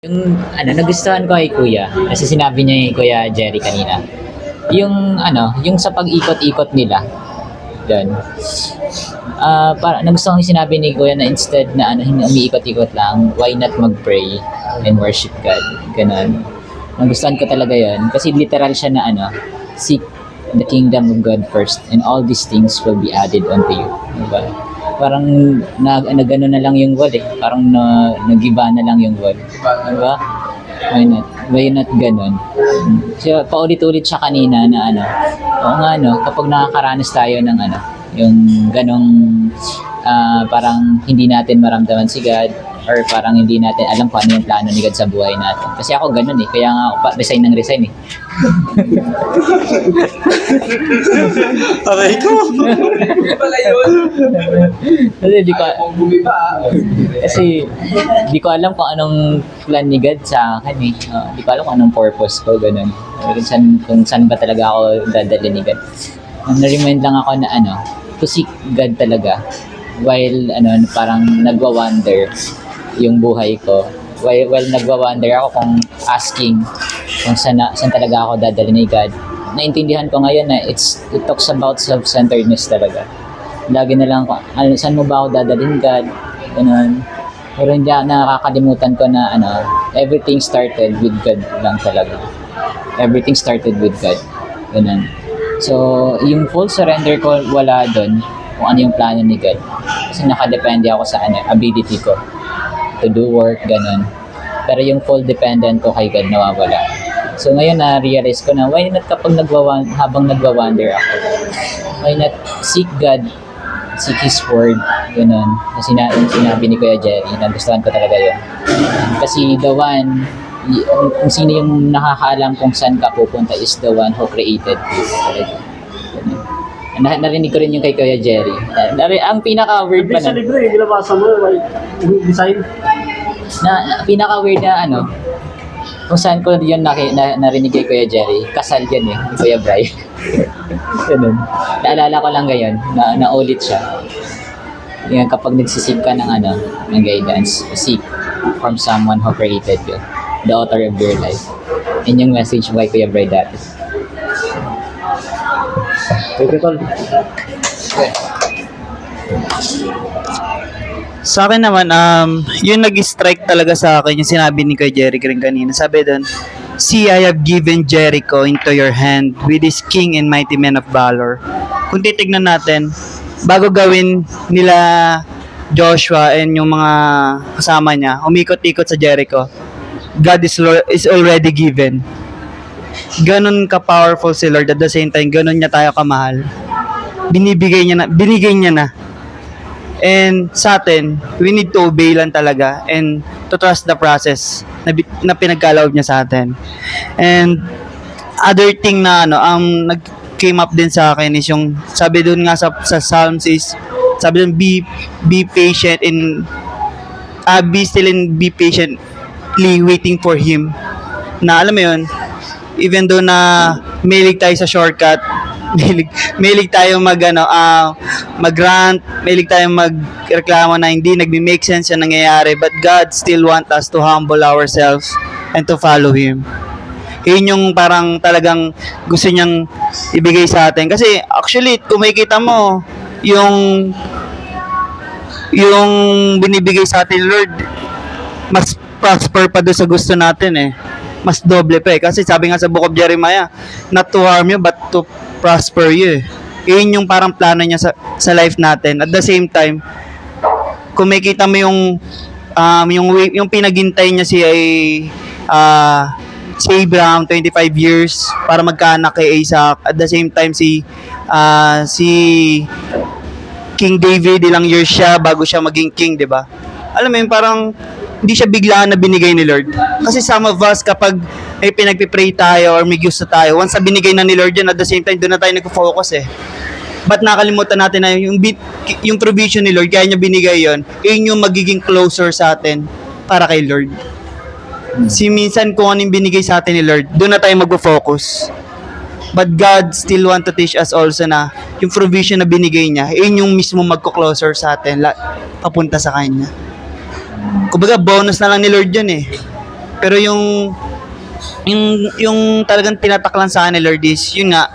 Yung nagustuhan ko kay Kuya, kasi sinabi niya yung Kuya Jerry kanina, yung sa pag-ikot-ikot nila, yun. Para nagustuhan ko yung sinabi ni Kuya na instead na hindi umiikot-ikot lang, why not mag-pray and worship God, ganun. Nagustuhan ko talaga yun, kasi literal siya na seek the kingdom of God first, and all these things will be added unto you. Diba? Parang nagano na lang yung wall eh. Parang nagiba na lang yung wall. Diba? Why not? Why not ganun? So, paulit-ulit siya kanina na oo nga kapag nakakaranas tayo ng yung ganong parang hindi natin maramdaman si God, or parang hindi natin alam kung ano yung plano ni God sa buhay natin. Kasi ako ganun eh. Kaya nga ako resign ng resign eh. Aray ko! Pala yun. Kasi kasi Kasi, di ko alam kung anong plan ni God sa akin eh. Di ko alam kung anong purpose ko, ganun. Kung saan ba talaga ako dadali ni God. Na-remind lang ako na to seek God talaga while parang nagwa-wonder yung buhay ko. While nagwa-wonder ako kung asking kung saan talaga ako dadali ni God. Naintindihan ko ngayon na it talks about self-centeredness talaga. Lagi na lang saan mo ba ako dadalhin God? Ganun. Pero hindi nakakalimutan ko na everything started with God lang talaga. Everything started with God. Ganun. So, yung full surrender ko wala doon kung ano yung plano ni God. Kasi nakadepende ako sa ability ko to do work, ganun. Pero yung full dependent ko kay God nawawala. So ngayon na-realize ko na why not kapag habang nagwa-wonder ako, why not seek God, seek His Word, ganun. Kasi sinabi ni Kuya Jerry, nagustuhan ko talaga yun. Kasi the one, kung sino yung nakakaalam kung saan ka pupunta is the one who created you. Narinig ko rin yung kay Kuya Jerry. Ang pinaka-weird pa sa libro eh, binabasa mo, design. Pinaka-weird na kung saan ko yun narinig kay Kuya Jerry, kasal yan eh, Kuya Bry. Ganun. Naalala ko lang ngayon, naulit siya. Yan, kapag nagsisik ka ng guidance, seek from someone who created you, the author of your life. Yan yung message mo kay Kuya Bry dati. Okay, tol. Sa akin naman, yung nag-strike talaga sa akin, yung sinabi ni Kuya Jericho rin kanina. Sabi doon, "See, I have given Jericho into your hand with his king and mighty men of valor." Kung titignan natin, bago gawin nila Joshua and yung mga kasama niya, umikot-ikot sa Jericho, God is already given. Ganon ka-powerful si Lord, at the same time, ganon niya tayo kamahal. Binigay niya na. And sa atin, we need to obey lang talaga and to trust the process na pinagkaloob niya sa atin. And other thing na nag-came up din sa akin is yung sabi doon nga sa Psalms is, sabi doon, be patient and be still and be patiently waiting for Him. Na alam mo yun, even though na mahilig tayo sa shortcut, mahilig tayo mag-rant, mahilig tayo magreklamo na hindi nagme-make sense yung nangyayari, but God still want us to humble ourselves and to follow Him. Yun yung parang talagang gusto niyang ibigay sa atin. Kasi actually, kung makikita mo, yung binibigay sa atin, Lord, mas prosper pa doon sa gusto natin eh. Mas doble pa eh. Kasi sabi nga sa Book of Jeremiah, not to harm you, but to prosper you eh. Yun yung parang plano niya sa life natin. At the same time, kung makikita mo yung pinaghintay niya si Abraham, 25 years, para magkaanak kay Isaac. At the same time, si King David, ilang years siya bago siya maging king, di ba? Alam mo yun, parang hindi siya biglaan na binigay ni Lord. Kasi some of us, kapag may pinagpipray tayo or may gusto tayo, once na binigay na ni Lord yun, at the same time, doon na tayo nag-focus eh. But nakalimutan natin na yung provision ni Lord, kaya niya binigay yun, yun yung magiging closer sa atin para kay Lord. Minsan kung ano yung binigay sa atin ni Lord, doon na tayo mag-focus. But God still want to teach us also na yung provision na binigay niya, yun yung mismo magko-closer sa atin, papunta sa Kanya. Kumbaga, bonus na lang ni Lord yun eh. Pero yung talagang tinataklan sa akin ni Lord is, yun nga,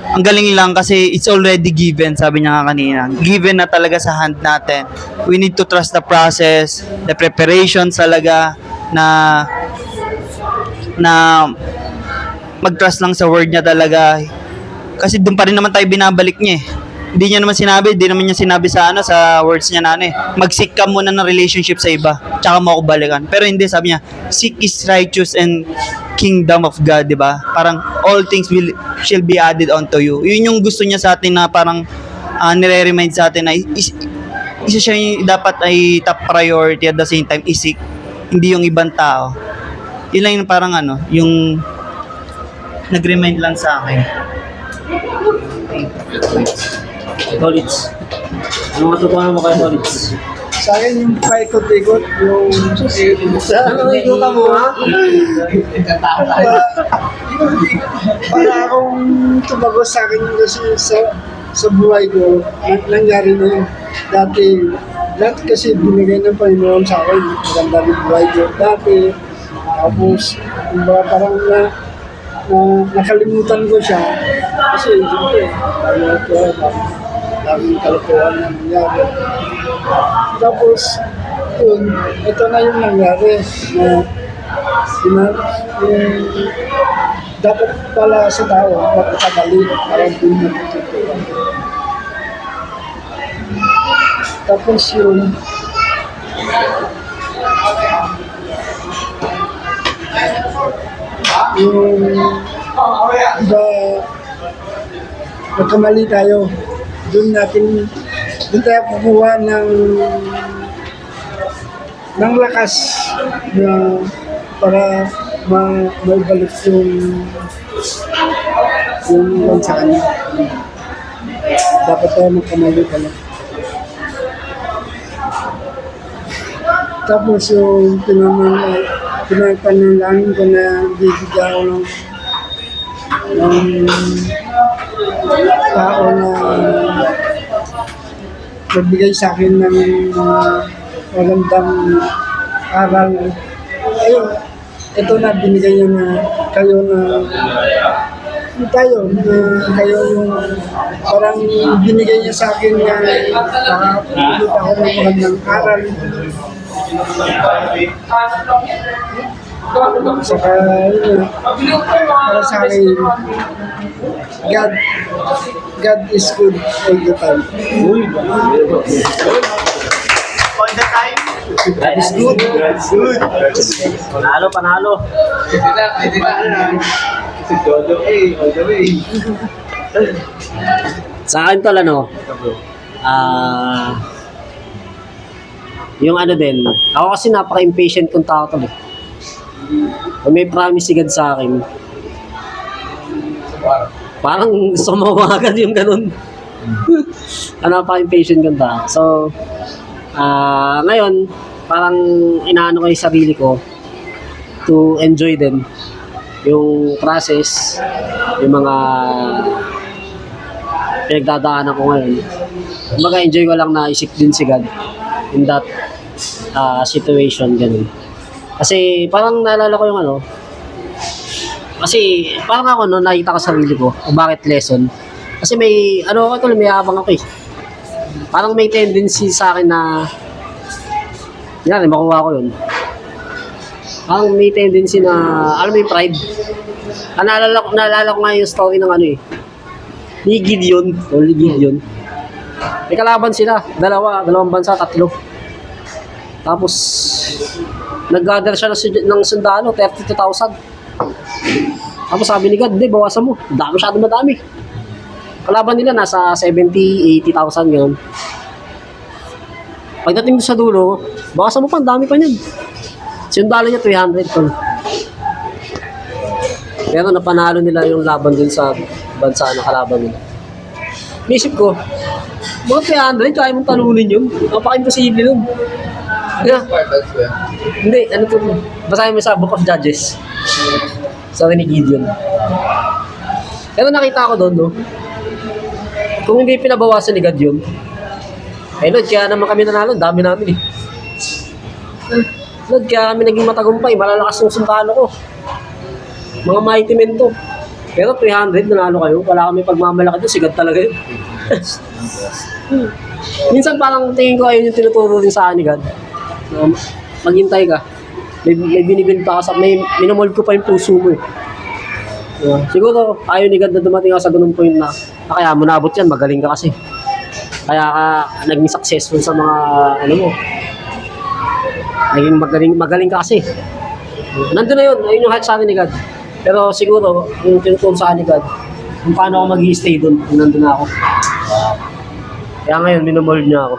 ang galing lang kasi it's already given, sabi niya nga kanina. Given na talaga sa hand natin. We need to trust the process, the preparations talaga, na mag-trust lang sa word niya talaga. Kasi doon pa rin naman tayo binabalik niya eh. Hindi naman niya sinabi sa words niya na mag-seek ka muna ng relationship sa iba, tsaka mo ako balikan. Pero hindi, sabi niya, seek is righteous and kingdom of God, di ba? Parang all things shall be added unto you. Yun yung gusto niya sa atin na parang nire-remind sa atin na isa siya yung dapat ay top priority at the same time isik, hindi yung ibang tao. Yun lang yung parang yung nag-remind lang sa akin. Tolits. Anong matutunan mo kay Tolits? Sa akin yung paikot-ikot, yung Ano ikutan mo ha? para akong tumago sa akin kasi sa buhay ko, nangyari na yun. Dati kasi binigay ng Panginoon sa akin, maganda ng buhay ko dati. Tapos, parang nakalimutan ko siya. Kasi, siyempre, daming kalokohan na nangyari. Tapos, yun, ito na yung nangyari na dapat pala sa tao, magkakamali, parang din natutuwa. Tapos yun, iba, magkamali tayo, doon tayo kukuha ng lakas na para maibalik yung bansa kanya. Dapat tayo magkamali pala. Tapos yung pinagpanalangin ko na bibigyan ko ng tao na magbigay sa akin ng mga magandang aral. Ayun, ito na binigay niya na kayo kayo yung parang binigay niya sa akin na makapulot ako ng magandang aral. Saka yun, para sa akin, God is good all the time. All the time? That is good. Panalo. All the way. Sa akin tol, yung din, ako kasi napaka-impatient kong tao tol. Kung may promise si God sa akin, parang sumawa agad yung ganun. Napaka-impatient kong tao. So, ngayon, parang inaano ko yung sarili ko to enjoy din yung process, yung mga pinagdadaanan ko ngayon. Kumbaga, enjoy ko lang na isik din si God in that situation, ganun. Kasi parang naalala ko yung kasi parang ako nakita ko sa sarili ko kung bakit lesson. Kasi may may abang ako eh. Parang may tendency sa akin na makuha ko yun. Parang may tendency na may pride. Naalala ko nga yung story ng ni Gideon. May kalaban sila, dalawang bansa, 3. Tapos nag-gather siya ng sundalo, 32,000. Tapos sabi ni God, hindi, bawasan mo. Masyado madami. Kalaban nila nasa 70,000, 80,000 gano'n. Pagdating sa dulo, bawasan mo pa, ang dami pa niyan. Sundalo niya 300 ton. Pero napanalo nila yung laban dun sa bansa na kalaban nila. Nisip ko, mga 300, kaya mong talunin yun. Napaka-imposible nun. Yeah. Hindi, basahin mo sa Book of Judges. Sa ni Gideon. Pero nakita ko doon, kung hindi pinabawasan ni God yun, Lord, kaya naman kami nanalo, dami namin eh. Lord, kaya kami naging matagumpay. Malalakas yung sundalo ko. Mga mighty men to. Pero 300 nanalo kayo. Wala kami pagmamalaki doon. Sigat talaga yun. Minsan parang tingin ko ayun yung tinuturo din sa akin ni God. Maghintay ka. May binibuild pa ka sa... Minamold ko pa yung puso mo eh. Siguro ayaw ni God na dumating ako sa ganung point na kaya mo naabot yan, magaling ka kasi. Kaya ka naging successful sa mga ano mo. Naging magaling ka kasi. Nandun na yun, ayun yung heart sa akin ni God. Pero siguro, yung tinuturo sa akin ni God, kung paano ako mag-i-stay doon kung nandun na ako. Kaya ngayon, minamold niya ako.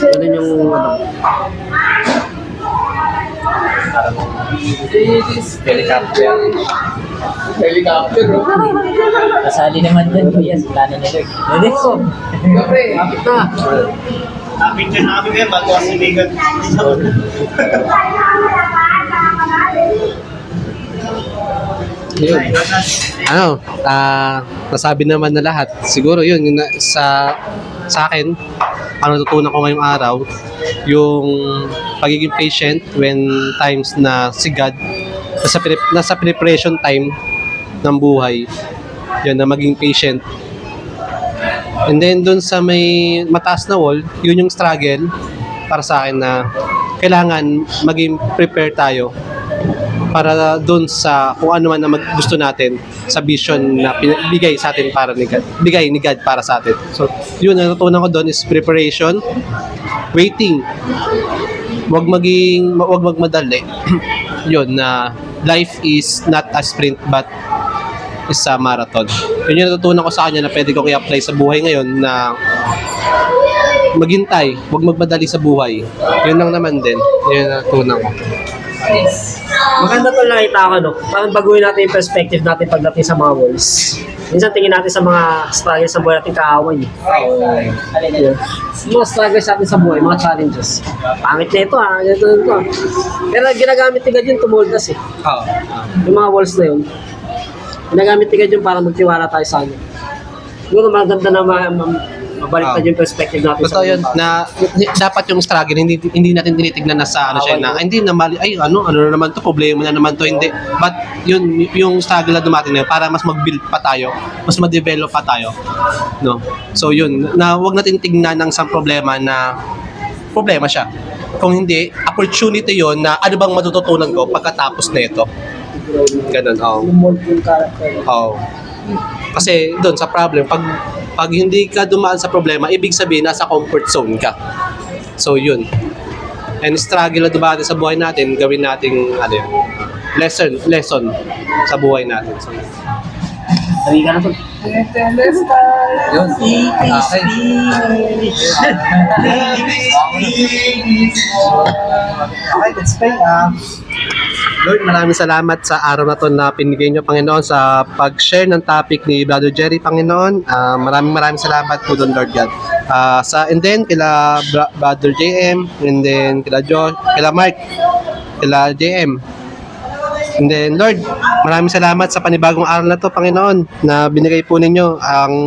Ganun yung ano. Helicopter, no? Kasali naman dyan, kuya, sa plano ni Lord. Siyempre, kapit na. Picture na kami ngayon, bago kasi bigat. Yun. Ano, nasabi naman na lahat. Siguro yun, yung sa akin, ang natutunan ko ngayong araw, yung pagiging patient when times na si God, nasa preparation time ng buhay, yun, na maging patient. And then dun sa may mataas na wall, yun yung struggle para sa akin na kailangan maging prepare tayo para doon sa kung ano man na gusto natin sa vision na bigay sa atin para ni God, bigay ni God para sa atin. So, yun ang natutunan ko doon is preparation, waiting. Wag magmadali. Yun na life is not a sprint but is a marathon. Yun yung natutunan ko sa kanya na pwede ko i-apply sa buhay ngayon na maghintay, wag magmadali sa buhay. Yun lang naman din. Yun yung natutunan ko. Maganda to nakita ko, no? Parang baguhin natin yung perspective natin pagdating sa mga walls. Minsan tingin natin sa mga struggles sa buhay natin kaaway. Yeah. Mga struggles natin sa buhay, mga challenges. Pangit na ito ganito. Pero ginagamit ni God yun, tumuldas eh. Yung mga walls na yun, ginagamit ni God yun para magtiwala tayo sa kanya. Siguro maganda na mabaliktad yung perspective natin. Totoo yun, na dapat yung struggle, hindi natin tinitignan na sa ano siya na, hindi na mali, ay ano na naman to, problema na naman to, hindi. But yun, yung struggle na dumating na yun, para mas mag-build pa tayo, mas ma-develop pa tayo. No? So yun, na wag natin tignan ng isang problema na problema siya. Kung hindi, opportunity yun na ano bang matututunan ko pagkatapos na ito. Ganun, Lumold yung character. Kasi doon sa problem, pag hindi ka dumaan sa problema, ibig sabihin nasa comfort zone ka. So yun. And struggle na dumaan sa buhay natin, gawin nating ano yun, lesson sa buhay natin. So, Sabi ka na to. Yun. Okay. okay, let's pray. Lord, maraming salamat sa araw na to na pinigay niyo, Panginoon, sa pag-share ng topic ni Brother Jerry, Panginoon. Maraming salamat po doon, Lord God. And then, kila Brother JM, and then kila Josh, kila Mark, kila JM. And then, Lord, maraming salamat sa panibagong araw na to, Panginoon, na binigay po ninyo.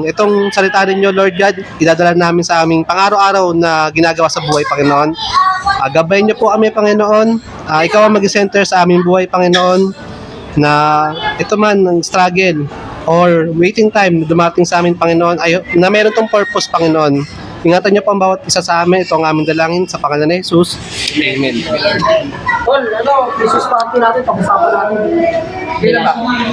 Itong salita ninyo, Lord God, idadala namin sa aming pang-araw-araw na ginagawa sa buhay, Panginoon. Gabayan niyo po kami, Panginoon. Ikaw ang mag-center sa aming buhay, Panginoon, na ito man, ng struggle or waiting time na dumating sa amin, Panginoon, na meron tong purpose, Panginoon. Ingatan niyo po ang bawat isa sa amin. Ito ang aming dalangin sa pangalan ni Jesus. Amen. Paul, Jesus party natin, pag-usapan natin.